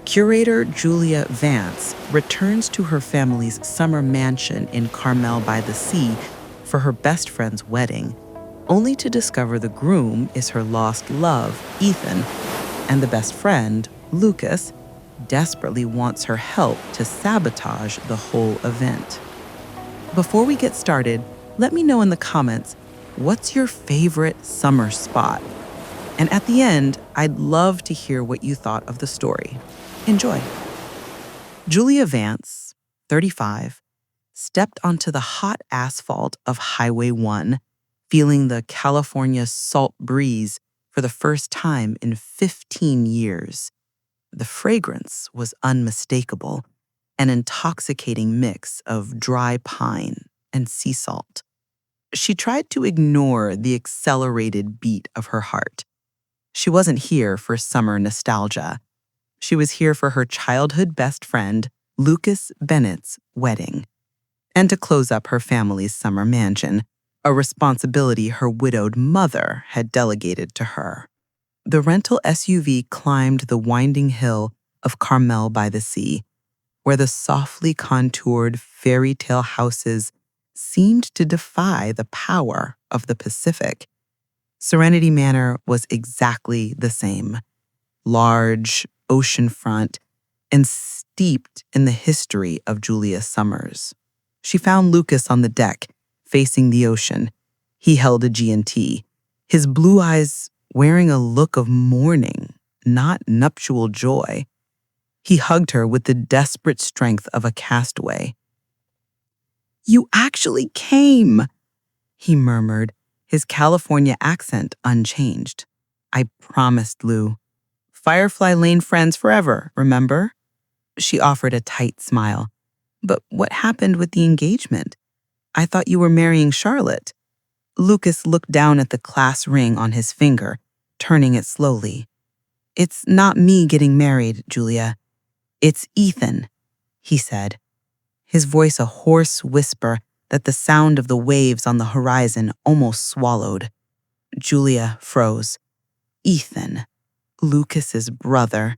Curator Julia Vance returns to her family's summer mansion in Carmel-by-the-Sea for her best friend's wedding, only to discover the groom is her lost love, Ethan, and the best friend, Lucas, desperately wants her help to sabotage the whole event. Before we get started, let me know in the comments, what's your favorite summer spot? And at the end, I'd love to hear what you thought of the story. Enjoy. Julia Vance, 35, stepped onto the hot asphalt of Highway 1, feeling the California salt breeze for the first time in 15 years. The fragrance was unmistakable, an intoxicating mix of dry pine and sea salt. She tried to ignore the accelerated beat of her heart. She wasn't here for summer nostalgia. She was here for her childhood best friend, Lucas Bennett's wedding, and to close up her family's summer mansion, a responsibility her widowed mother had delegated to her. The rental SUV climbed the winding hill of Carmel-by-the-Sea, where the softly contoured fairy tale houses seemed to defy the power of the Pacific. Serenity Manor was exactly the same. Large, oceanfront, and steeped in the history of Julia's summers. She found Lucas on the deck, facing the ocean. He held a G&T, his blue eyes wearing a look of mourning, not nuptial joy. He hugged her with the desperate strength of a castaway. "You actually came," he murmured, his California accent unchanged. "I promised, Lou. Firefly Lane friends forever, remember?" She offered a tight smile. "But what happened with the engagement? I thought you were marrying Charlotte." Lucas looked down at the class ring on his finger, turning it slowly. "It's not me getting married, Julia. It's Ethan," he said, his voice a hoarse whisper that the sound of the waves on the horizon almost swallowed. Julia froze. Ethan, Lucas's brother,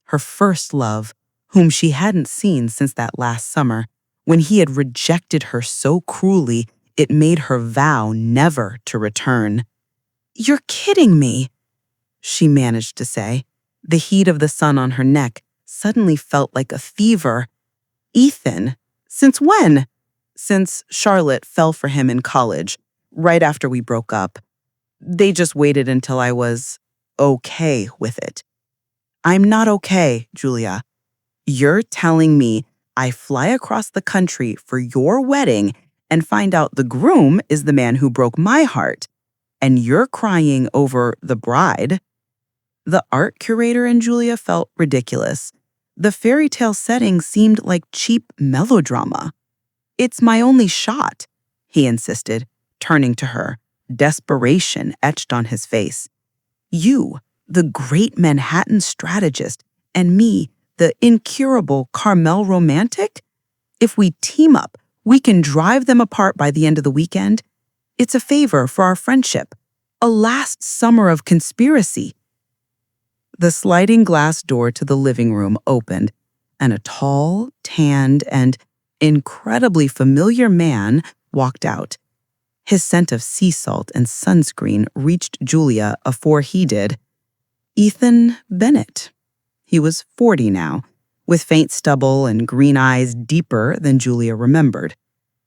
her first love, whom she hadn't seen since that last summer, when he had rejected her so cruelly it made her vow never to return. "You're kidding me," she managed to say. The heat of the sun on her neck suddenly felt like a fever. "Ethan? Since when?" "Since Charlotte fell for him in college, right after we broke up. They just waited until I was okay with it." "I'm not okay, Julia. You're telling me I fly across the country for your wedding and find out the groom is the man who broke my heart, and you're crying over the bride?" The art curator in Julia felt ridiculous. The fairy tale setting seemed like cheap melodrama. "It's my only shot," he insisted, turning to her, desperation etched on his face. "You, the great Manhattan strategist, and me, the incurable Carmel romantic? If we team up, we can drive them apart by the end of the weekend. It's a favor for our friendship, a last summer of conspiracy." The sliding glass door to the living room opened, and a tall, tanned, and incredibly familiar man walked out. His scent of sea salt and sunscreen reached Julia afore he did. Ethan Bennett. He was 40 now, with faint stubble and green eyes deeper than Julia remembered.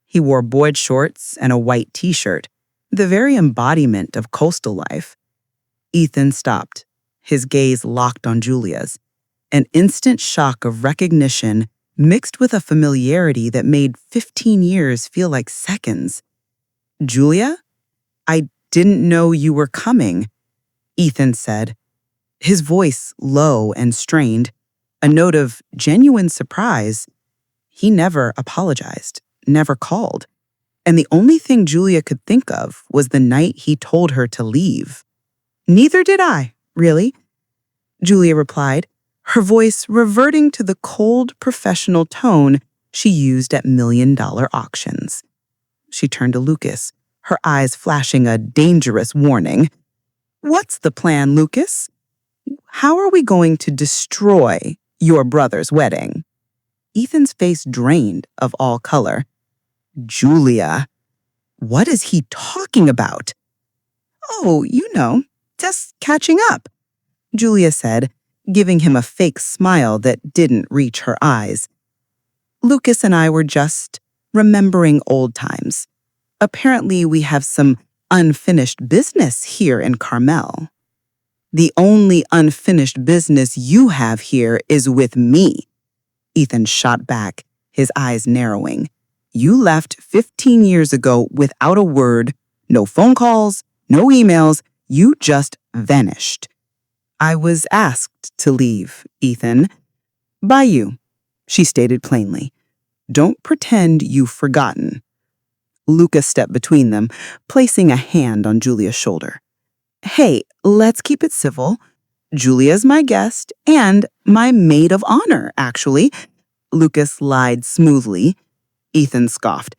He wore board shorts and a white t-shirt, the very embodiment of coastal life. Ethan stopped, his gaze locked on Julia's, an instant shock of recognition mixed with a familiarity that made 15 years feel like seconds. "Julia? I didn't know you were coming," Ethan said, his voice low and strained, a note of genuine surprise. He never apologized, never called, and the only thing Julia could think of was the night he told her to leave. "Neither did I, really," Julia replied, her voice reverting to the cold, professional tone she used at million-dollar auctions. She turned to Lucas, her eyes flashing a dangerous warning. "What's the plan, Lucas? How are we going to destroy Your brother's wedding. Ethan's face drained of all color. Julia, what is he talking about? Oh, just catching up, Julia said, giving him a fake smile that didn't reach her eyes. Lucas and I were just remembering old times. Apparently, we have some unfinished business here in Carmel. The only unfinished business you have here is with me. Ethan shot back, his eyes narrowing. You left 15 years ago without a word, no phone calls, no emails, you just vanished. I was asked to leave, Ethan. By you, she stated plainly. Don't pretend you've forgotten. Lucas stepped between them, placing a hand on Julia's shoulder. Hey, let's keep it civil. Julia's my guest and my maid of honor, actually. Lucas lied smoothly. Ethan scoffed.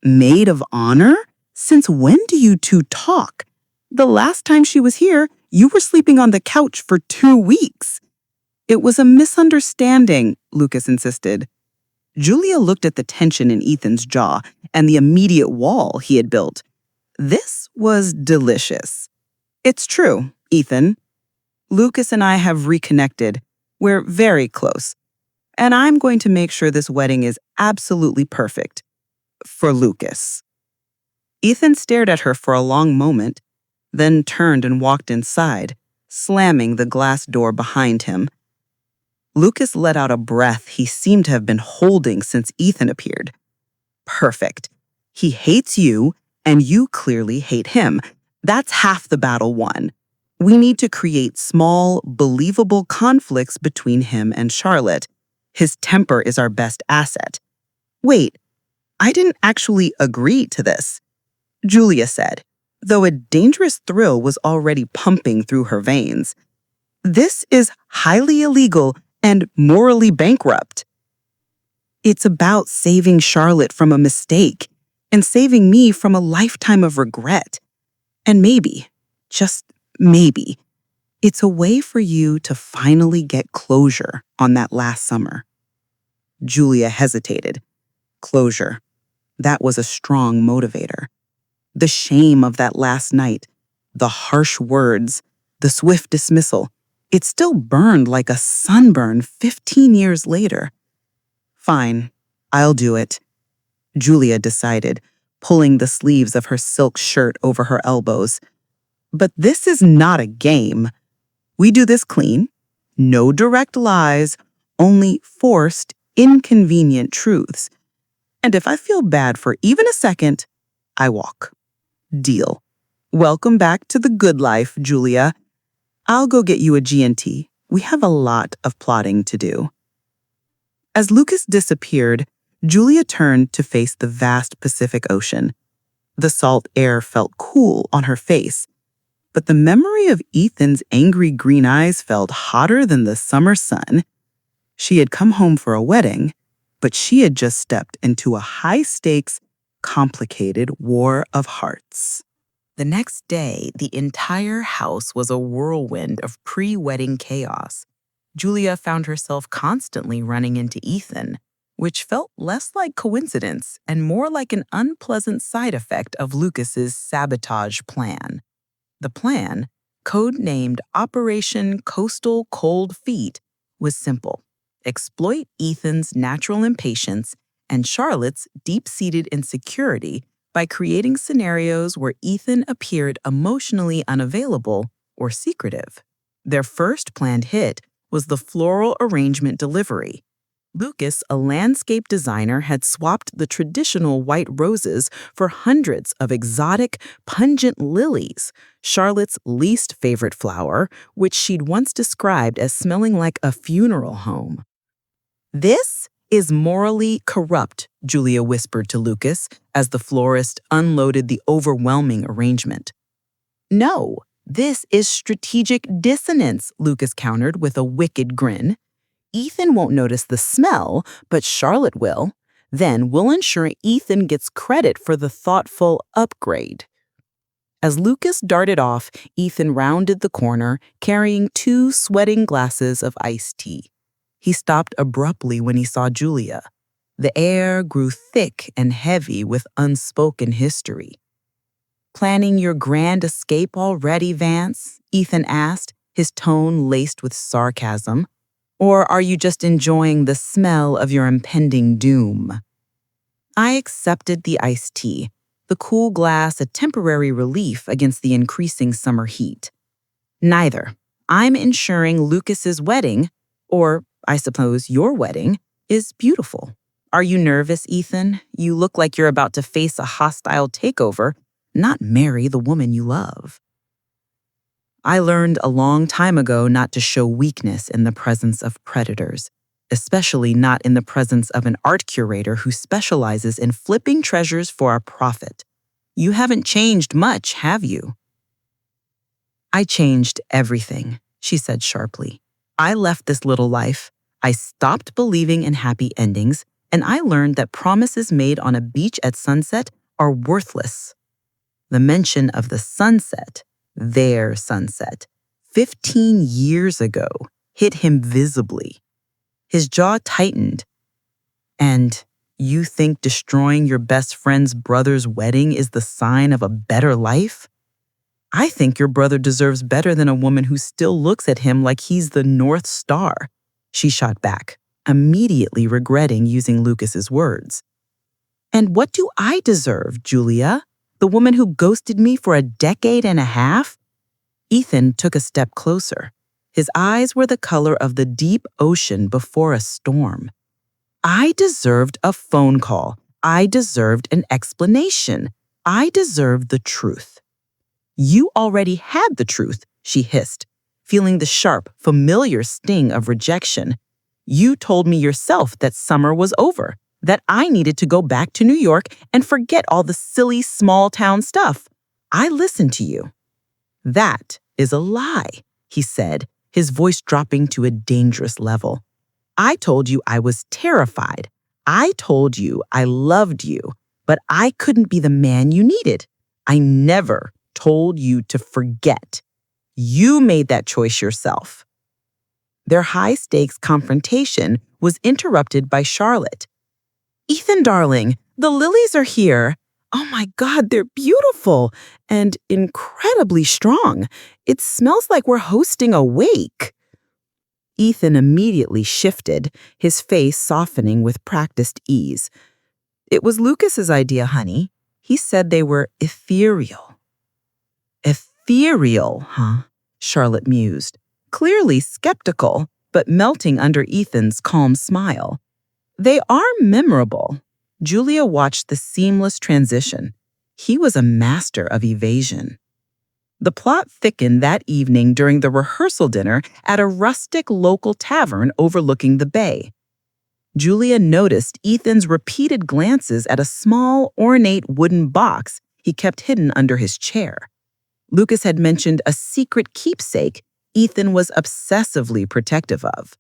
Maid of honor? Since when do you two talk? The last time she was here, you were sleeping on the couch for 2 weeks. It was a misunderstanding, Lucas insisted. Julia looked at the tension in Ethan's jaw and the immediate wall he had built. This was delicious. It's true, Ethan. Lucas and I have reconnected. We're very close. And I'm going to make sure this wedding is absolutely perfect. For Lucas. Ethan stared at her for a long moment, then turned and walked inside, slamming the glass door behind him. Lucas let out a breath he seemed to have been holding since Ethan appeared. Perfect. He hates you, and you clearly hate him. That's half the battle won. We need to create small, believable conflicts between him and Charlotte. His temper is our best asset. Wait, I didn't actually agree to this, Julia said, though a dangerous thrill was already pumping through her veins. This is highly illegal and morally bankrupt. It's about saving Charlotte from a mistake and saving me from a lifetime of regret. And maybe, just maybe, it's a way for you to finally get closure on that last summer. Julia hesitated. Closure. That was a strong motivator. The shame of that last night, the harsh words, the swift dismissal, it still burned like a sunburn 15 years later. Fine, I'll do it, Julia decided, pulling the sleeves of her silk shirt over her elbows. But this is not a game. We do this clean, no direct lies, only forced, inconvenient truths. And if I feel bad for even a second, I walk. Deal. Welcome back to the good life, Julia. I'll go get you a G&T. We have a lot of plotting to do. As Lucas disappeared, Julia turned to face the vast Pacific Ocean. The salt air felt cool on her face, but the memory of Ethan's angry green eyes felt hotter than the summer sun. She had come home for a wedding, but she had just stepped into a high-stakes, complicated war of hearts. The next day, the entire house was a whirlwind of pre-wedding chaos. Julia found herself constantly running into Ethan, which felt less like coincidence and more like an unpleasant side effect of Lucas's sabotage plan. The plan, codenamed Operation Coastal Cold Feet, was simple. Exploit Ethan's natural impatience and Charlotte's deep-seated insecurity by creating scenarios where Ethan appeared emotionally unavailable or secretive. Their first planned hit was the floral arrangement delivery. Lucas, a landscape designer, had swapped the traditional white roses for hundreds of exotic, pungent lilies, Charlotte's least favorite flower, which she'd once described as smelling like a funeral home. This is morally corrupt, Julia whispered to Lucas as the florist unloaded the overwhelming arrangement. No, this is strategic dissonance, Lucas countered with a wicked grin. Ethan won't notice the smell, but Charlotte will. Then we'll ensure Ethan gets credit for the thoughtful upgrade. As Lucas darted off, Ethan rounded the corner, carrying 2 sweating glasses of iced tea. He stopped abruptly when he saw Julia. The air grew thick and heavy with unspoken history. "Planning your grand escape already, Vance?" Ethan asked, his tone laced with sarcasm. "Or are you just enjoying the smell of your impending doom?" I accepted the iced tea, the cool glass a temporary relief against the increasing summer heat. "Neither. I'm ensuring Lucas's wedding, or I suppose your wedding, is beautiful. Are you nervous, Ethan? You look like you're about to face a hostile takeover, not marry the woman you love." I learned a long time ago not to show weakness in the presence of predators, especially not in the presence of an art curator who specializes in flipping treasures for a profit. You haven't changed much, have you? "I changed everything," she said sharply. "I left this little life. I stopped believing in happy endings, and I learned that promises made on a beach at sunset are worthless." The mention of the sunset, their sunset, 15 years ago, hit him visibly. His jaw tightened. "And you think destroying your best friend's brother's wedding is the sign of a better life? I think your brother deserves better than a woman who still looks at him like he's the North Star," she shot back, immediately regretting using Lucas's words. "And what do I deserve, Julia? The woman who ghosted me for a decade and a half?" Ethan took a step closer. His eyes were the color of the deep ocean before a storm. "I deserved a phone call. I deserved an explanation. I deserved the truth." "You already had the truth," she hissed, feeling the sharp, familiar sting of rejection. "You told me yourself that summer was over, that I needed to go back to New York and forget all the silly small-town stuff. I listened to you." "That is a lie," he said, his voice dropping to a dangerous level. "I told you I was terrified. I told you I loved you, but I couldn't be the man you needed. I never told you to forget. You made that choice yourself." Their high-stakes confrontation was interrupted by Charlotte. "Ethan, darling, the lilies are here. Oh my God, they're beautiful and incredibly strong. It smells like we're hosting a wake." Ethan immediately shifted, his face softening with practiced ease. "It was Lucas's idea, honey. He said they were ethereal." "Ethereal, huh?" Charlotte mused, clearly skeptical, but melting under Ethan's calm smile. "They are memorable." Julia watched the seamless transition. He was a master of evasion. The plot thickened that evening during the rehearsal dinner at a rustic local tavern overlooking the bay. Julia noticed Ethan's repeated glances at a small, ornate wooden box he kept hidden under his chair. Lucas had mentioned a secret keepsake Ethan was obsessively protective of.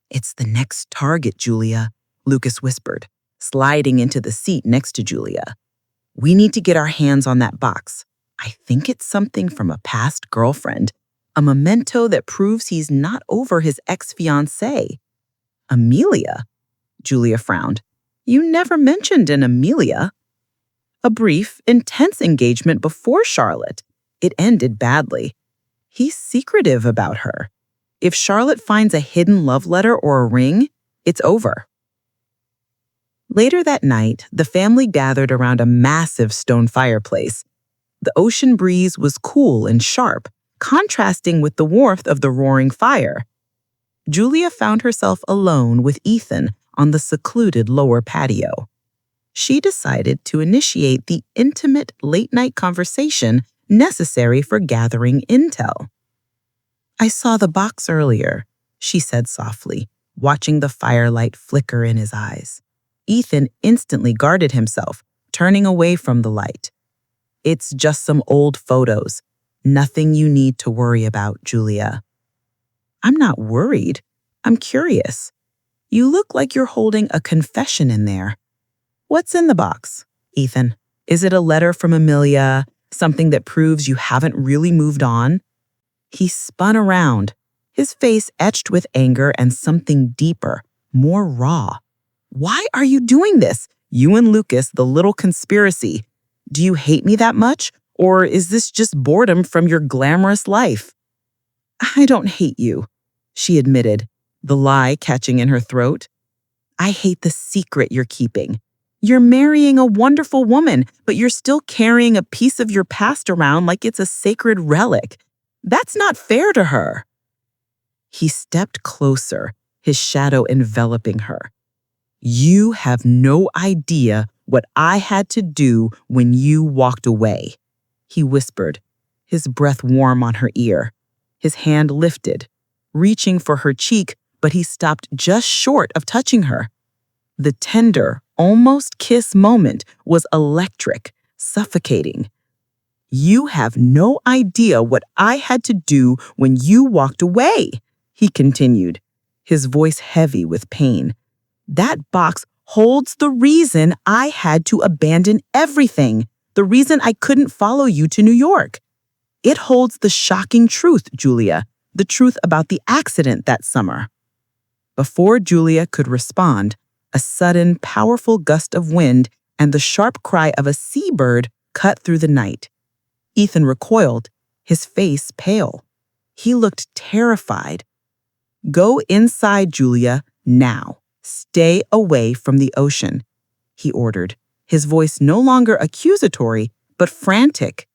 "It's the next target, Julia," Lucas whispered, sliding into the seat next to Julia. "We need to get our hands on that box. I think it's something from a past girlfriend, a memento that proves he's not over his ex-fiancée." "Amelia?" Julia frowned. "You never mentioned an Amelia." "A brief, intense engagement before Charlotte. It ended badly. He's secretive about her. If Charlotte finds a hidden love letter or a ring, it's over." Later that night, the family gathered around a massive stone fireplace. The ocean breeze was cool and sharp, contrasting with the warmth of the roaring fire. Julia found herself alone with Ethan on the secluded lower patio. She decided to initiate the intimate late-night conversation necessary for gathering intel. "I saw the box earlier," she said softly, watching the firelight flicker in his eyes. Ethan instantly guarded himself, turning away from the light. "It's just some old photos. Nothing you need to worry about, Julia." "I'm not worried. I'm curious. You look like you're holding a confession in there." "What's in the box, Ethan? Is it a letter from Amelia, something that proves you haven't really moved on?" He spun around, his face etched with anger and something deeper, more raw. "Why are you doing this? You and Lucas, the little conspiracy. Do you hate me that much? Or is this just boredom from your glamorous life?" "I don't hate you," she admitted, the lie catching in her throat. "I hate the secret you're keeping. You're marrying a wonderful woman, but you're still carrying a piece of your past around like it's a sacred relic. That's not fair to her." He stepped closer, his shadow enveloping her. "You have no idea what I had to do when you walked away," he whispered, his breath warm on her ear. His hand lifted, reaching for her cheek, but he stopped just short of touching her. The tender, almost kiss moment was electric, suffocating. "You have no idea what I had to do when you walked away," he continued, his voice heavy with pain. "That box holds the reason I had to abandon everything, the reason I couldn't follow you to New York. It holds the shocking truth, Julia, the truth about the accident that summer." Before Julia could respond, a sudden, powerful gust of wind and the sharp cry of a seabird cut through the night. Ethan recoiled, his face pale. He looked terrified. "Go inside, Julia, now. Stay away from the ocean," he ordered, his voice no longer accusatory, but frantic.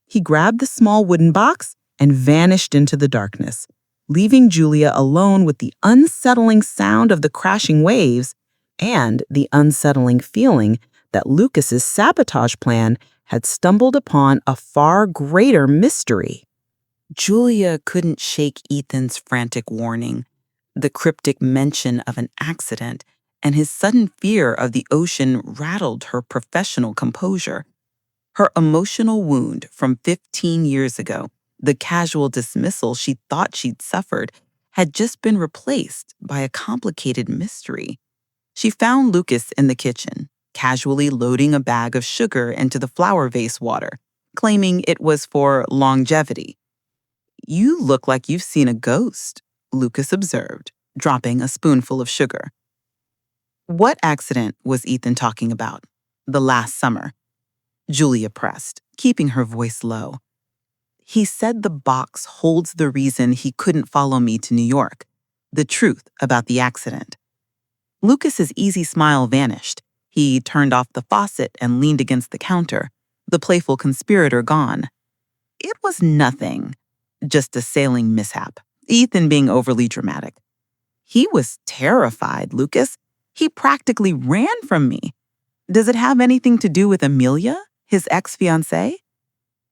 He grabbed the small wooden box and vanished into the darkness, leaving Julia alone with the unsettling sound of the crashing waves and the unsettling feeling that Lucas's sabotage plan had stumbled upon a far greater mystery. Julia couldn't shake Ethan's frantic warning, the cryptic mention of an accident, and his sudden fear of the ocean rattled her professional composure. Her emotional wound from 15 years ago, the casual dismissal she thought she'd suffered, had just been replaced by a complicated mystery. She found Lucas in the kitchen, casually loading a bag of sugar into the flower vase water, claiming it was for longevity. "You look like you've seen a ghost," Lucas observed, dropping a spoonful of sugar. "What accident was Ethan talking about? The last summer?" Julia pressed, keeping her voice low. "He said the box holds the reason he couldn't follow me to New York, the truth about the accident." Lucas's easy smile vanished. He turned off the faucet and leaned against the counter, the playful conspirator gone. "It was nothing, just a sailing mishap, Ethan being overly dramatic." "He was terrified, Lucas. He practically ran from me. Does it have anything to do with Amelia, his ex-fiancée?"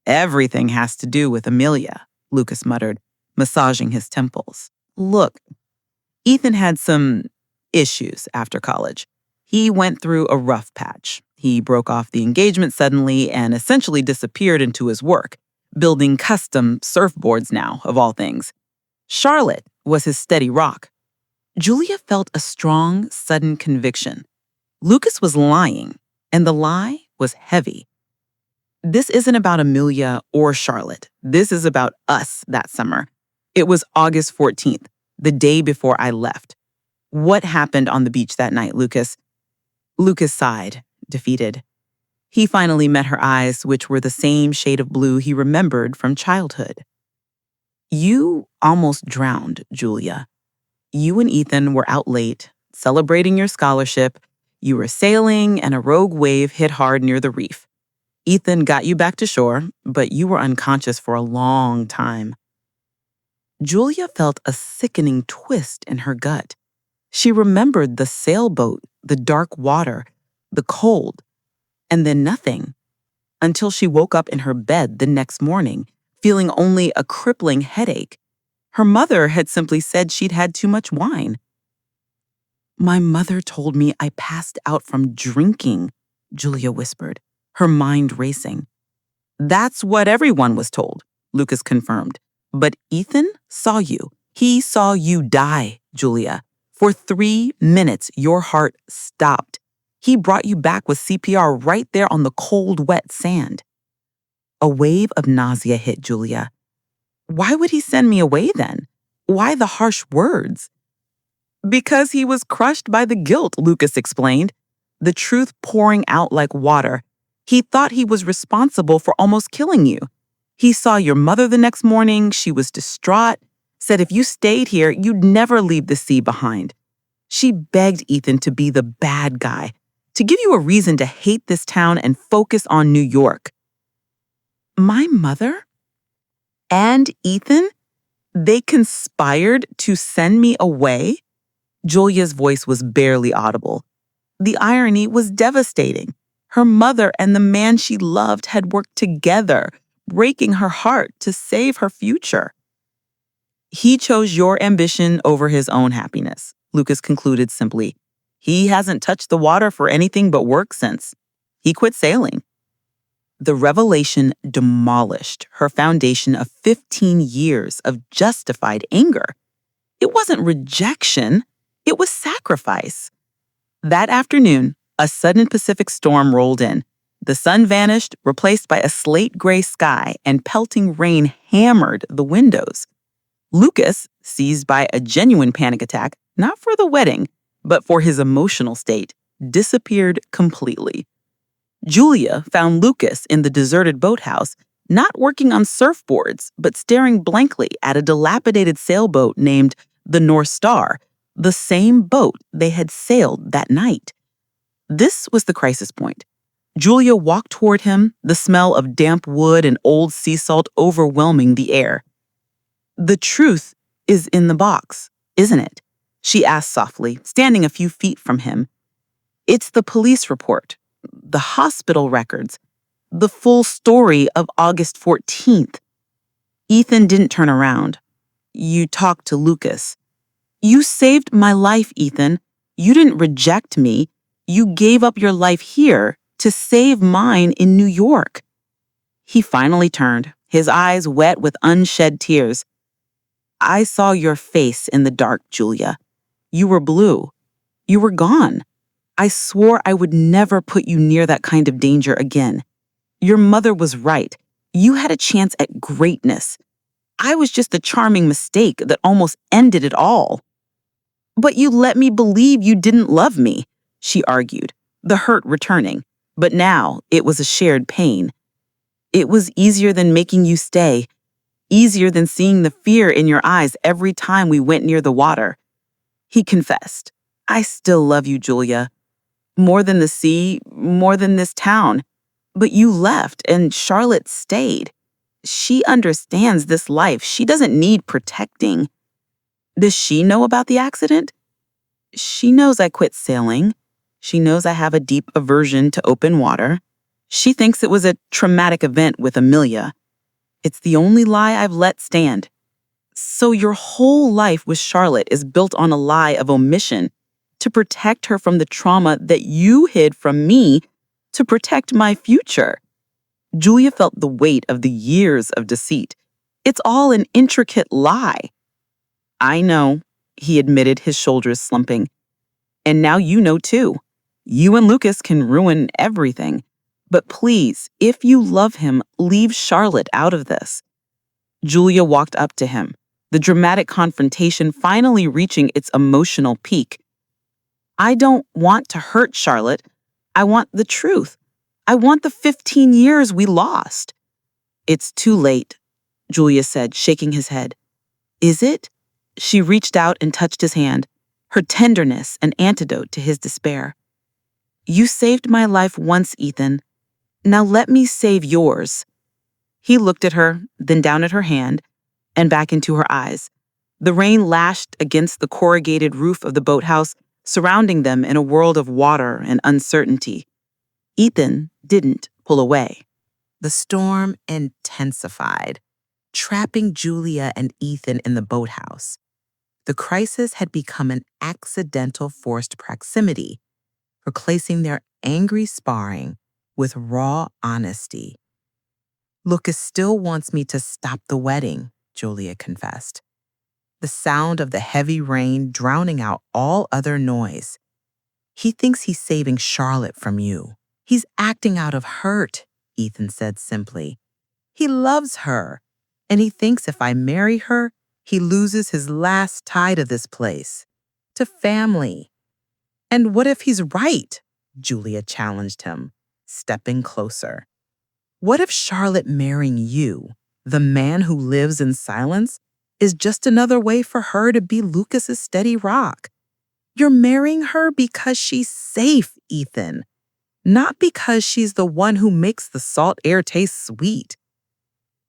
"Everything has to do with Amelia," Lucas muttered, massaging his temples. "Look, Ethan had some issues after college. He went through a rough patch. He broke off the engagement suddenly and essentially disappeared into his work, building custom surfboards now, of all things. Charlotte was his steady rock." Julia felt a strong, sudden conviction. Lucas was lying, and the lie was heavy. "This isn't about Amelia or Charlotte. This is about us that summer. It was August 14th, the day before I left. What happened on the beach that night, Lucas?" Lucas sighed, defeated. He finally met her eyes, which were the same shade of blue he remembered from childhood. "You almost drowned, Julia. You and Ethan were out late, celebrating your scholarship. You were sailing, and a rogue wave hit hard near the reef. Ethan got you back to shore, but you were unconscious for a long time." Julia felt a sickening twist in her gut. She remembered the sailboat, the dark water, the cold, and then nothing, until she woke up in her bed the next morning, feeling only a crippling headache. Her mother had simply said she'd had too much wine. "My mother told me I passed out from drinking," Julia whispered, her mind racing. "That's what everyone was told," Lucas confirmed. "But Ethan saw you. He saw you die, Julia. For 3 minutes, your heart stopped. He brought you back with CPR right there on the cold, wet sand." A wave of nausea hit Julia. Why would he send me away then? Why the harsh words? Because he was crushed by the guilt, Lucas explained, the truth pouring out like water. He thought he was responsible for almost killing you. He saw your mother the next morning. She was distraught, said if you stayed here, you'd never leave the sea behind. She begged Ethan to be the bad guy, to give you a reason to hate this town and focus on New York. My mother? And Ethan? They conspired to send me away? Julia's voice was barely audible. The irony was devastating. Her mother and the man she loved had worked together, breaking her heart to save her future. He chose your ambition over his own happiness, Lucas concluded simply. He hasn't touched the water for anything but work since. He quit sailing. The revelation demolished her foundation of 15 years of justified anger. It wasn't rejection, it was sacrifice. That afternoon, a sudden Pacific storm rolled in. The sun vanished, replaced by a slate-gray sky, and pelting rain hammered the windows. Lucas, seized by a genuine panic attack, not for the wedding, but for his emotional state, disappeared completely. Julia found Lucas in the deserted boathouse, not working on surfboards, but staring blankly at a dilapidated sailboat named the North Star, the same boat they had sailed that night. This was the crisis point. Julia walked toward him, the smell of damp wood and old sea salt overwhelming the air. The truth is in the box, isn't it? She asked softly, standing a few feet from him. It's the police report, the hospital records, the full story of August 14th. Ethan didn't turn around. You talked to Lucas. You saved my life, Ethan. You didn't reject me. You gave up your life here to save mine in New York. He finally turned, his eyes wet with unshed tears. I saw your face in the dark, Julia. You were blue. You were gone. I swore I would never put you near that kind of danger again. Your mother was right. You had a chance at greatness. I was just the charming mistake that almost ended it all. But you let me believe you didn't love me, she argued, the hurt returning. But now it was a shared pain. It was easier than making you stay, easier than seeing the fear in your eyes every time we went near the water. He confessed, I still love you, Julia. More than the sea, more than this town. But you left and Charlotte stayed. She understands this life. She doesn't need protecting. Does she know about the accident? She knows I quit sailing. She knows I have a deep aversion to open water. She thinks it was a traumatic event with Amelia. It's the only lie I've let stand. So your whole life with Charlotte is built on a lie of omission to protect her from the trauma that you hid from me to protect my future. Julia felt the weight of the years of deceit. It's all an intricate lie. I know, he admitted, his shoulders slumping. And now you know too. You and Lucas can ruin everything. But please, if you love him, leave Charlotte out of this. Julia walked up to him, the dramatic confrontation finally reaching its emotional peak. I don't want to hurt Charlotte. I want the truth. I want the 15 years we lost. It's too late, Julia said, shaking his head. Is it? She reached out and touched his hand, her tenderness an antidote to his despair. You saved my life once, Ethan. Now let me save yours. He looked at her, then down at her hand, and back into her eyes. The rain lashed against the corrugated roof of the boathouse, surrounding them in a world of water and uncertainty. Ethan didn't pull away. The storm intensified, trapping Julia and Ethan in the boathouse. The crisis had become an accidental forced proximity, replacing their angry sparring with raw honesty. Lucas still wants me to stop the wedding, Julia confessed. The sound of the heavy rain drowning out all other noise. He thinks he's saving Charlotte from you. He's acting out of hurt, Ethan said simply. He loves her, and he thinks if I marry her, He loses his last tie to this place, to family. And what if he's right? Julia challenged him, stepping closer. What if Charlotte marrying you, the man who lives in silence, is just another way for her to be Lucas's steady rock? You're marrying her because she's safe, Ethan, not because she's the one who makes the salt air taste sweet.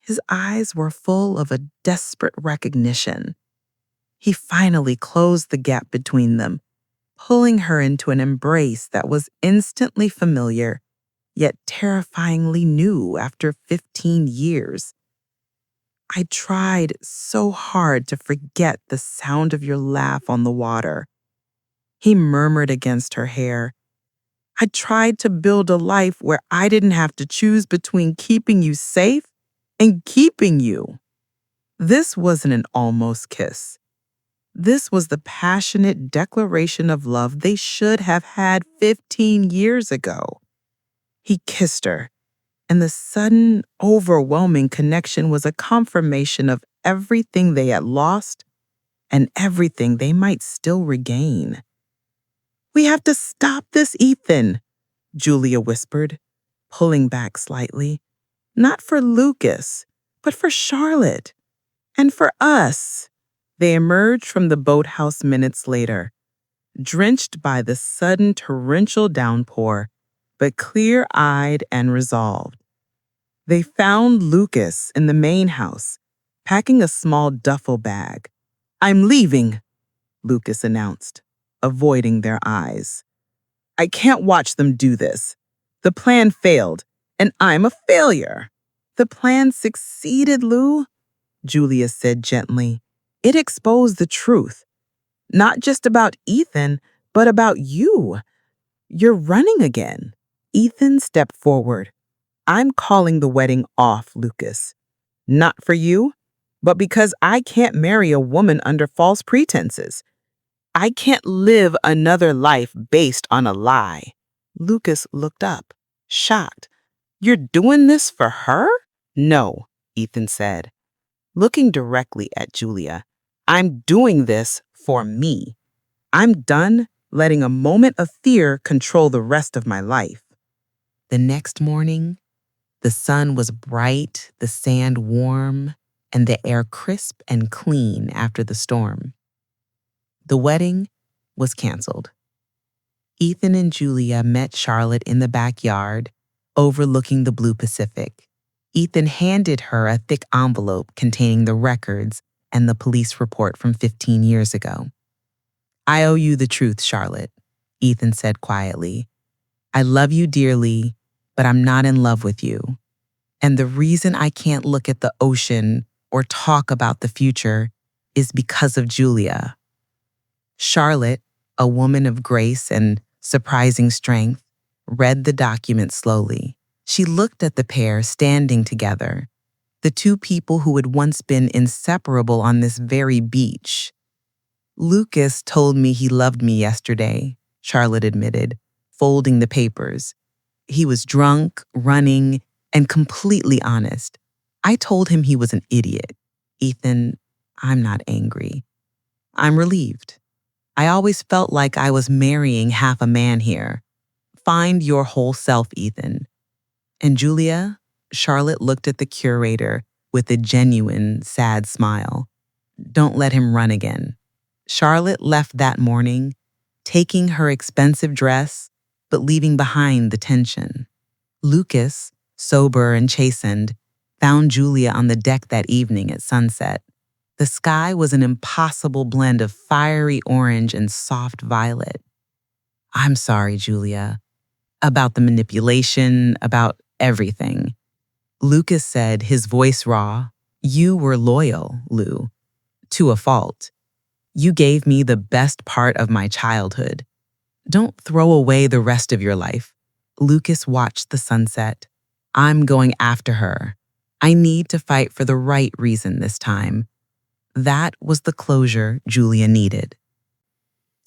His eyes were full of a desperate recognition. He finally closed the gap between them, pulling her into an embrace that was instantly familiar, yet terrifyingly new after 15 years. I tried so hard to forget the sound of your laugh on the water. He murmured against her hair. I tried to build a life where I didn't have to choose between keeping you safe and keeping you. This wasn't an almost kiss. This was the passionate declaration of love they should have had 15 years ago. He kissed her, and the sudden, overwhelming connection was a confirmation of everything they had lost and everything they might still regain. We have to stop this, Ethan, Julia whispered, pulling back slightly. Not for Lucas, but for Charlotte. And for us. They emerged from the boathouse minutes later, drenched by the sudden torrential downpour, but clear-eyed and resolved. They found Lucas in the main house, packing a small duffel bag. I'm leaving, Lucas announced, avoiding their eyes. I can't watch them do this. The plan failed, and I'm a failure. The plan succeeded, Lou, Julia said gently. It exposed the truth, not just about Ethan, but about you. You're running again. Ethan stepped forward. I'm calling the wedding off, Lucas. Not for you, but because I can't marry a woman under false pretenses. I can't live another life based on a lie. Lucas looked up, shocked. You're doing this for her? No, Ethan said, looking directly at Julia. I'm doing this for me. I'm done letting a moment of fear control the rest of my life. The next morning, the sun was bright, the sand warm, and the air crisp and clean after the storm. The wedding was canceled. Ethan and Julia met Charlotte in the backyard, overlooking the blue Pacific. Ethan handed her a thick envelope containing the records and the police report from 15 years ago. I owe you the truth, Charlotte, Ethan said quietly. I love you dearly, but I'm not in love with you. And the reason I can't look at the ocean or talk about the future is because of Julia. Charlotte, a woman of grace and surprising strength, read the document slowly. She looked at the pair standing together, the two people who had once been inseparable on this very beach. Lucas told me he loved me yesterday, Charlotte admitted, folding the papers. He was drunk, running, and completely honest. I told him he was an idiot. Ethan, I'm not angry. I'm relieved. I always felt like I was marrying half a man here. Find your whole self, Ethan. And Julia, Charlotte looked at the curator with a genuine, sad smile. Don't let him run again. Charlotte left that morning, taking her expensive dress, but leaving behind the tension. Lucas, sober and chastened, found Julia on the deck that evening at sunset. The sky was an impossible blend of fiery orange and soft violet. I'm sorry, Julia, about the manipulation, about everything. Lucas said, his voice raw. You were loyal, Lou, to a fault. You gave me the best part of my childhood. Don't throw away the rest of your life. Lucas watched the sunset. I'm going after her. I need to fight for the right reason this time. That was the closure Julia needed.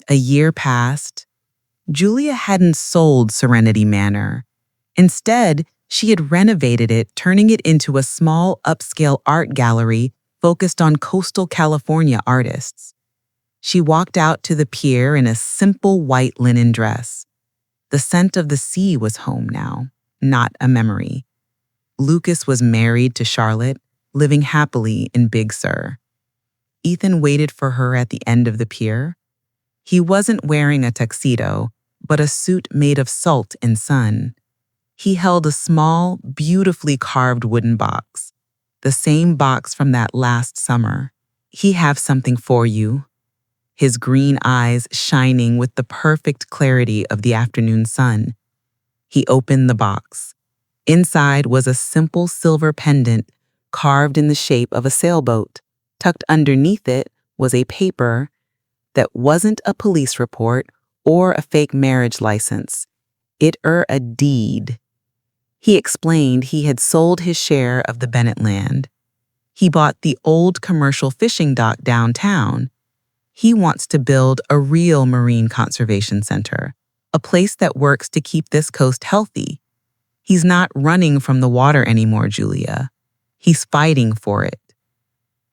A year passed. Julia hadn't sold Serenity Manor. Instead, she had renovated it, turning it into a small upscale art gallery focused on coastal California artists. She walked out to the pier in a simple white linen dress. The scent of the sea was home now, not a memory. Lucas was married to Charlotte, living happily in Big Sur. Ethan waited for her at the end of the pier. He wasn't wearing a tuxedo, but a suit made of salt and sun. He held a small, beautifully carved wooden box, the same box from that last summer. "He have something for you," his green eyes shining with the perfect clarity of the afternoon sun. He opened the box. Inside was a simple silver pendant carved in the shape of a sailboat. Tucked underneath it was a paper that wasn't a police report or a fake marriage license. It were a deed. He explained he had sold his share of the Bennett land. He bought the old commercial fishing dock downtown. He wants to build a real marine conservation center, a place that works to keep this coast healthy. He's not running from the water anymore, Julia. He's fighting for it.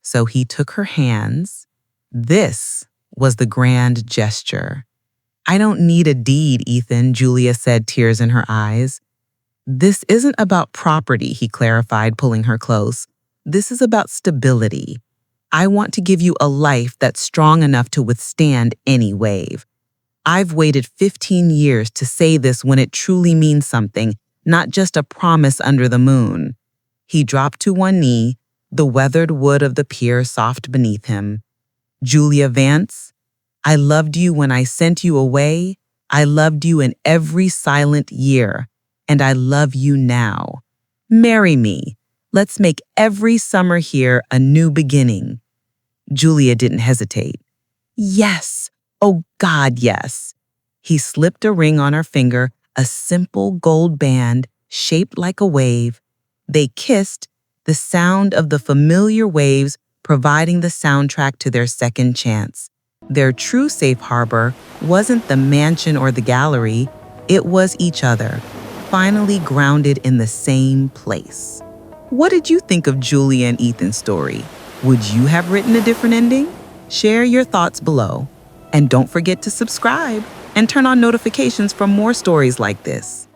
So he took her hands. This was the grand gesture. "I don't need a deed, Ethan," Julia said, tears in her eyes. "This isn't about property," he clarified, pulling her close. "This is about stability. I want to give you a life that's strong enough to withstand any wave. I've waited 15 years to say this when it truly means something, not just a promise under the moon." He dropped to one knee, the weathered wood of the pier soft beneath him. "Julia Vance, I loved you when I sent you away. I loved you in every silent year, and I love you now. Marry me. Let's make every summer here a new beginning." Julia didn't hesitate. "Yes. Oh God, yes." He slipped a ring on her finger, a simple gold band shaped like a wave. They kissed, the sound of the familiar waves providing the soundtrack to their second chance. Their true safe harbor wasn't the mansion or the gallery, it was each other, finally grounded in the same place. What did you think of Julia and Ethan's story? Would you have written a different ending? Share your thoughts below. And don't forget to subscribe and turn on notifications for more stories like this.